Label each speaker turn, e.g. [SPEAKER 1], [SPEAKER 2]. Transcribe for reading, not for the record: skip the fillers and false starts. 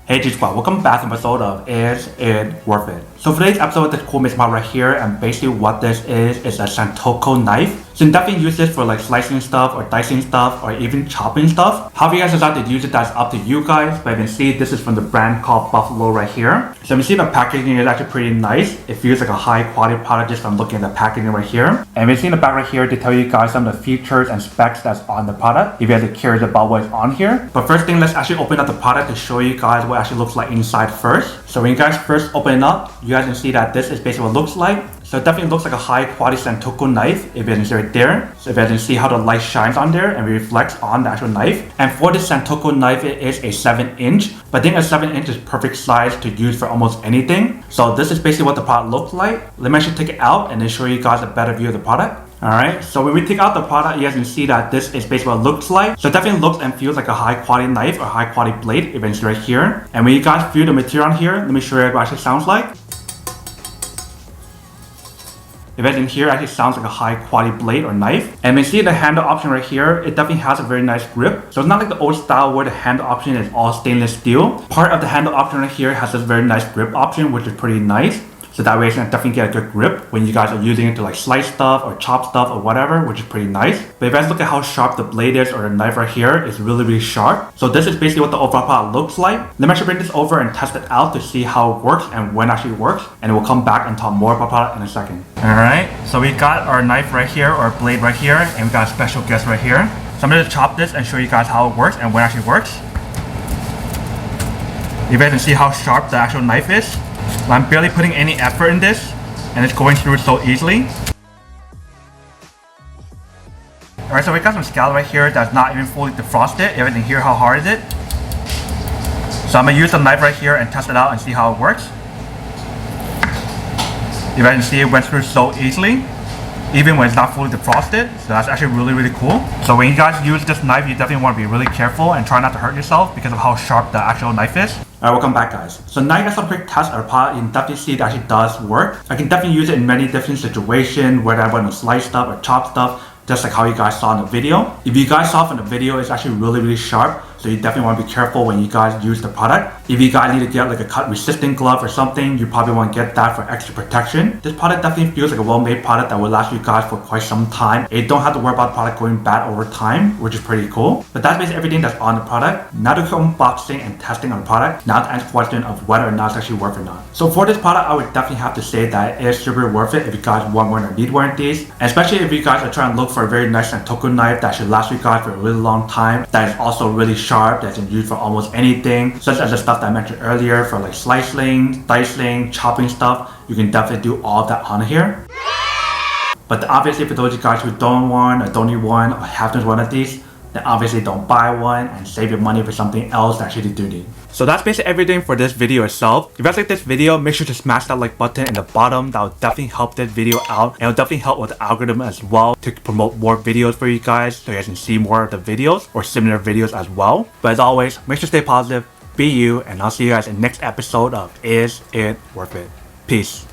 [SPEAKER 1] Hey G Squad, welcome back to an episode of Is It Worth It? So for today's episode, this cool mix mod right here, and basically what this is a Santoku knife. So you can definitely use this for like slicing stuff or dicing stuff or even chopping stuff. However you guys decide to use it, that's up to you guys. But you can see this is from the brand called Buffalo right here. So you can see the packaging is actually pretty nice. It feels like a high quality product just from looking at the packaging right here. And you see in the back right here to tell you guys some of the features and specs that's on the product if you guys are curious about what's on here. But first thing, let's actually open up the product to show you guys what it actually looks like inside first. So when you guys first open it up, you guys can see that this is basically what it looks like. So it definitely looks like a high quality Santoku knife if you can see right there. So if you can see how the light shines on there and reflects on the actual knife. And for this Santoku knife, it is a 7-inch. But I think a 7-inch is perfect size to use for almost anything. So this is basically what the product looks like. Let me actually take it out and then show you guys a better view of the product. Alright, so when we take out the product, you guys can see that this is basically what it looks like. So it definitely looks and feels like a high quality knife or high quality blade, if it's right here. And when you guys feel the material on here, let me show you what it actually sounds like. If it's in here, it actually sounds like a high quality blade or knife. And when you see the handle option right here, it definitely has a very nice grip. So it's not like the old style where the handle option is all stainless steel. Part of the handle option right here has this very nice grip option, which is pretty nice. So that way you can definitely get a good grip when you guys are using it to like slice stuff or chop stuff or whatever, which is pretty nice. But if you guys look at how sharp the blade is or the knife right here, it's really sharp. So this is basically what the overall product looks like. Let me actually bring this over and test it out to see how it works and when it actually works. And we'll come back and talk more about the product in a second. Alright, so we got our knife right here or blade right here, and we got a special guest right here. So I'm going to chop this and show you guys how it works and when it actually works. You guys can see how sharp the actual knife is. I'm barely putting any effort in this, and it's going through so easily. Alright, so we got some scallop right here that's not even fully defrosted. Everything here, how hard is it? So I'm going to use the knife right here and test it out and see how it works. You guys can see it went through so easily, even when it's not fully defrosted. So that's actually really cool. So when you guys use this knife, you definitely want to be really careful and try not to hurt yourself because of how sharp the actual knife is. Alright, welcome back guys. So now you guys have a quick test of the product. You can definitely see it actually does work. I can definitely use it in many different situations, whether I want to slice stuff or chop stuff, just like how you guys saw in the video. If you guys saw from the video, it's actually really sharp. So you definitely want to be careful when you guys use the product. If you guys need to get like a cut resistant glove or something, you probably want to get that for extra protection. This product definitely feels like a well-made product that will last you guys for quite some time. You don't have to worry about the product going bad over time, which is pretty cool. But that's basically everything that's on the product. Now to unboxing and testing on the product. Now to answer the question of whether or not it's actually worth or not. So for this product, I would definitely have to say that it is super worth it if you guys want one or need one of these. And especially if you guys are trying to look for a very nice Santoku knife that should last you guys for a really long time. That is also really sharp, that can use for almost anything, such as the stuff that I mentioned earlier for like slicing, dicing, chopping stuff. You can definitely do all of that on here. But obviously for those of you guys who don't want or don't need one or have to use one of these, then obviously don't buy one and save your money for something else that actually do need. So that's basically everything for this video itself. If you guys like this video, make sure to smash that like button in the bottom. That will definitely help this video out, and it will definitely help with the algorithm as well to promote more videos for you guys so you guys can see more of the videos or similar videos as well. But as always, make sure to stay positive, be you, and I'll see you guys in the next episode of Is It Worth It? Peace.